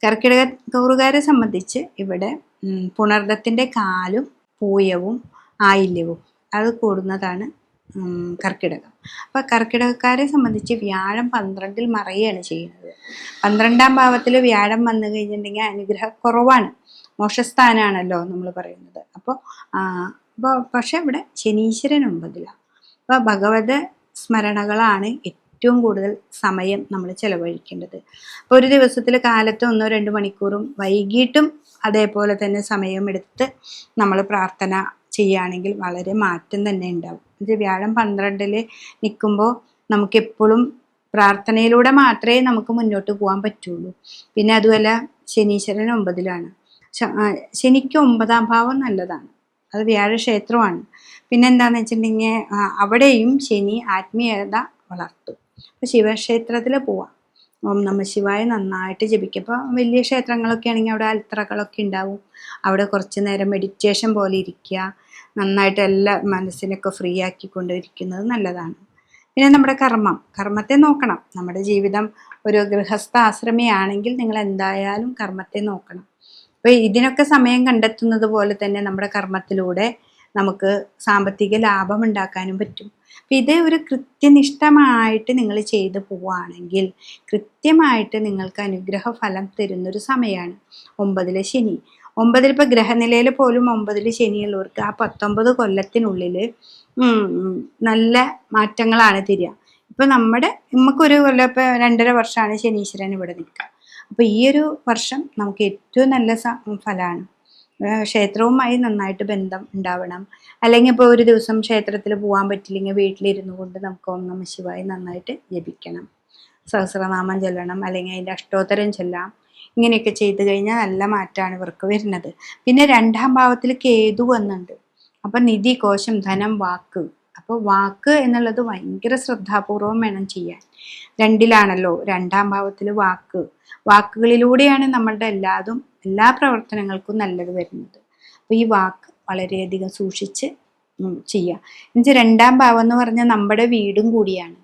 കർക്കിടക കൂറുകാരെ സംബന്ധിച്ച് ഇവിടെ പുണർദത്തിൻ്റെ കാലും പൂയവും ആയില്യവും അത് കൂടുന്നതാണ് കർക്കിടകം. അപ്പോൾ കർക്കിടകക്കാരെ സംബന്ധിച്ച് വ്യാഴം 12-ൽ മറയുകയാണ് ചെയ്യുന്നത്. 12-ാം ഭാവത്തിൽ വ്യാഴം വന്നു കഴിഞ്ഞിട്ടുണ്ടെങ്കിൽ അനുഗ്രഹക്കുറവാണ്. മോക്ഷസ്ഥാനാണല്ലോ നമ്മൾ പറയുന്നത്. അപ്പോൾ പക്ഷെ ഇവിടെ ശനീശ്വരൻ 9-ലാണ്. അപ്പോൾ ഭഗവത് സ്മരണകളാണ് ഏറ്റവും കൂടുതൽ സമയം നമ്മൾ ചെലവഴിക്കേണ്ടത്. അപ്പോൾ ഒരു ദിവസത്തിൽ കാലത്ത് 1-2 മണിക്കൂറും വൈകിട്ടും അതേപോലെ തന്നെ സമയമെടുത്ത് നമ്മൾ പ്രാർത്ഥന ചെയ്യുകയാണെങ്കിൽ വളരെ മാറ്റം തന്നെ ഉണ്ടാവും. ഇത് വ്യാഴം 12-ൽ നിൽക്കുമ്പോൾ നമുക്കെപ്പോഴും പ്രാർത്ഥനയിലൂടെ മാത്രമേ നമുക്ക് മുന്നോട്ട് പോകാൻ പറ്റുള്ളൂ. പിന്നെ അതുമല്ല ശനീശ്വരൻ 9-ലാണ്. ശനിക്ക് 9-ാം ഭാവം നല്ലതാണ്. അത് വ്യാഴക്ഷേത്രമാണ്. പിന്നെ എന്താണെന്ന് വെച്ചിട്ടുണ്ടെങ്കിൽ അവിടെയും ശനി ആത്മീയത വളർത്തും. അപ്പോൾ ശിവക്ഷേത്രത്തിൽ പോവാം, ഓം നമഃ ശിവായ നന്നായിട്ട് ജപിക്കുക. അപ്പോൾ വലിയ ക്ഷേത്രങ്ങളൊക്കെ ആണെങ്കിൽ അവിടെ അൽത്തറകളൊക്കെ ഉണ്ടാവും. അവിടെ കുറച്ച് നേരം മെഡിറ്റേഷൻ പോലെ ഇരിക്കുക, നന്നായിട്ട് എല്ലാ മനസ്സിനൊക്കെ ഫ്രീ ആക്കിക്കൊണ്ടിരിക്കുന്നത് നല്ലതാണ്. പിന്നെ നമ്മുടെ കർമ്മത്തെ നോക്കണം. നമ്മുടെ ജീവിതം ഒരു ഗൃഹസ്ഥ ആശ്രമിയാണെങ്കിൽ നിങ്ങൾ എന്തായാലും കർമ്മത്തെ നോക്കണം. അപ്പോൾ ഇതിനൊക്കെ സമയം കണ്ടെത്തുന്നത് പോലെ തന്നെ നമ്മുടെ കർമ്മത്തിലൂടെ നമുക്ക് സാമ്പത്തിക ലാഭം ഉണ്ടാക്കാനും പറ്റും. അപ്പം ഇത് ഒരു കൃത്യനിഷ്ഠമായിട്ട് നിങ്ങൾ ചെയ്തു പോവുകയാണെങ്കിൽ കൃത്യമായിട്ട് നിങ്ങൾക്ക് അനുഗ്രഹ ഫലം തരുന്നൊരു സമയമാണ് 9-ലെ ശനി. 9-ൽ ഇപ്പോൾ ഗ്രഹനിലയിൽ പോലും 9-ൽ ശനിയുള്ളവർക്ക് ആ 19 കൊല്ലത്തിനുള്ളിൽ നല്ല മാറ്റങ്ങളാണ് തരിക. ഇപ്പം നമുക്കൊരു കൊല്ലം ഇപ്പോൾ 2.5 വർഷമാണ് ശനീശ്വരൻ ഇവിടെ നിൽക്കുക. അപ്പോൾ ഈ ഒരു വർഷം നമുക്ക് ഏറ്റവും നല്ല ഫലമാണ്. ക്ഷേത്രവുമായി നന്നായിട്ട് ബന്ധം ഉണ്ടാവണം. അല്ലെങ്കിൽ ഇപ്പോൾ ഒരു ദിവസം ക്ഷേത്രത്തിൽ പോകാൻ പറ്റില്ലെങ്കിൽ വീട്ടിലിരുന്നു കൊണ്ട് നമുക്ക് ഓം നമഃ ശിവായ നന്നായിട്ട് ജപിക്കണം, സഹസ്രനാമം ചൊല്ലണം, അല്ലെങ്കിൽ അതിൻ്റെ അഷ്ടോത്തരം ചൊല്ലാം. ഇങ്ങനെയൊക്കെ ചെയ്ത് കഴിഞ്ഞാൽ നല്ല മാറ്റമാണ് ഇവർക്ക് വരുന്നത്. പിന്നെ 2-ാം ഭാവത്തിൽ കേതു വന്നുണ്ട്. അപ്പം നിധി, കോശം, ധനം, വാക്ക്. അപ്പോൾ വാക്ക് എന്നുള്ളത് ഭയങ്കര ശ്രദ്ധാപൂർവം വേണം ചെയ്യാൻ. 2-ലാണല്ലോ 2-ാം ഭാവത്തിൽ വാക്കുകളിലൂടെയാണ് നമ്മളുടെ എല്ലാ പ്രവർത്തനങ്ങൾക്കും നല്ലത് വരുന്നത്. അപ്പോൾ ഈ വാക്ക് വളരെയധികം സൂക്ഷിച്ച് ചെയ്യുക. എന്നുവെച്ചാൽ 2-ാം ഭാവം എന്ന് പറഞ്ഞാൽ നമ്മുടെ വീടും കൂടിയാണ്.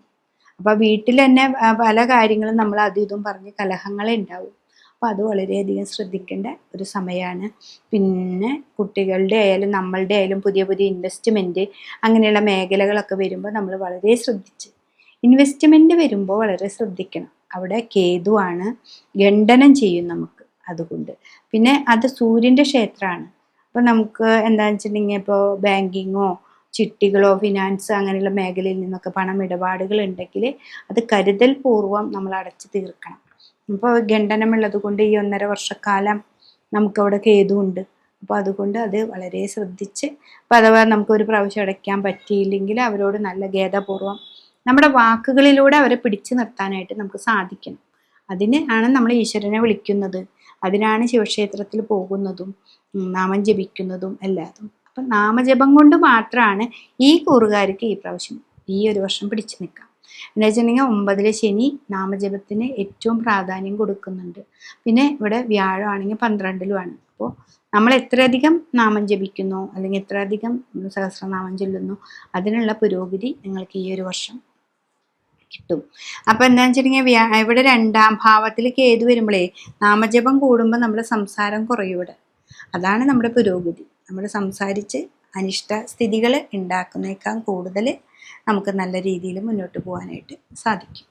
അപ്പോൾ വീട്ടിൽ തന്നെ പല കാര്യങ്ങളും നമ്മൾ അതും ഇതും പറഞ്ഞ് കലഹങ്ങളെ ഉണ്ടാവും. അപ്പോൾ അത് വളരെയധികം ശ്രദ്ധിക്കേണ്ട ഒരു സമയമാണ്. പിന്നെ കുട്ടികളുടെ ആയാലും നമ്മളുടെ ആയാലും പുതിയ ഇൻവെസ്റ്റ്മെൻറ്റ് അങ്ങനെയുള്ള മേഖലകളൊക്കെ വരുമ്പോൾ നമ്മൾ വളരെ ശ്രദ്ധിച്ച് ഇൻവെസ്റ്റ്മെൻറ്റ് വരുമ്പോൾ വളരെ ശ്രദ്ധിക്കണം. അവിടെ കേതുവാണ്, ഖണ്ഡനം ചെയ്യും നമുക്ക്. അതുകൊണ്ട് പിന്നെ അത് സൂര്യൻ്റെ ക്ഷേത്രമാണ്. അപ്പോൾ നമുക്ക് എന്താണെന്ന് വെച്ചിട്ടുണ്ടെങ്കിൽ ഇപ്പോൾ ബാങ്കിങ്ങോ ചിട്ടികളോ ഫിനാൻസ് അങ്ങനെയുള്ള മേഖലയിൽ നിന്നൊക്കെ പണം ഇടപാടുകൾ ഉണ്ടെങ്കിൽ അത് കരുതൽ പൂർവ്വം നമ്മൾ അടച്ചു തീർക്കണം. ഇപ്പോൾ ഖണ്ഡനമുള്ളത് കൊണ്ട് ഈ 1.5 വർഷക്കാലം നമുക്കവിടെ കേതുണ്ട്. അപ്പോൾ അതുകൊണ്ട് അത് വളരെ ശ്രദ്ധിച്ച്, അപ്പോൾ അഥവാ നമുക്കൊരു പ്രാവശ്യം അടയ്ക്കാൻ പറ്റിയില്ലെങ്കിൽ അവരോട് നല്ല ഖേദപൂർവ്വം നമ്മുടെ വാക്കുകളിലൂടെ അവരെ പിടിച്ചു നിർത്താനായിട്ട് നമുക്ക് സാധിക്കണം. അതിന് ആണ് നമ്മൾ ഈശ്വരനെ വിളിക്കുന്നത്, അതിനാണ് ശിവക്ഷേത്രത്തിൽ പോകുന്നതും നാമം ജപിക്കുന്നതും എല്ലാതും. അപ്പം നാമജപം കൊണ്ട് മാത്രമാണ് ഈ കൂറുകാർക്ക് ഈ പ്രാവശ്യം ഈ ഒരു വർഷം പിടിച്ചു നിൽക്കാം. എന്താ വെച്ചിട്ടുണ്ടെങ്കിൽ 9-ലെ ശനി നാമജപത്തിന് ഏറ്റവും പ്രാധാന്യം കൊടുക്കുന്നുണ്ട്. പിന്നെ ഇവിടെ വ്യാഴമാണെങ്കിൽ 12-ലുമാണ്. അപ്പോൾ നമ്മൾ എത്രയധികം നാമം ജപിക്കുന്നോ അല്ലെങ്കിൽ എത്രയധികം സഹസ്രനാമം ചൊല്ലുന്നു അതിനുള്ള പുരോഗതി നിങ്ങൾക്ക് ഈ ഒരു വർഷം കിട്ടും. അപ്പം എന്താണെന്ന് വെച്ചിട്ടുണ്ടെങ്കിൽ ഇവിടെ 2-ാം ഭാവത്തിൽ കേതു വരുമ്പോഴേ നാമജപം കൂടുമ്പോൾ നമ്മുടെ സംസാരം കുറയും. ഇവിടെ അതാണ് നമ്മുടെ പുരോഗതി. നമ്മൾ സംസാരിച്ച് അനിഷ്ട സ്ഥിതികൾ ഉണ്ടാക്കുന്നേക്കാൾ കൂടുതൽ നമുക്ക് നല്ല രീതിയിൽ മുന്നോട്ട് പോകാനായിട്ട് സാധിക്കും.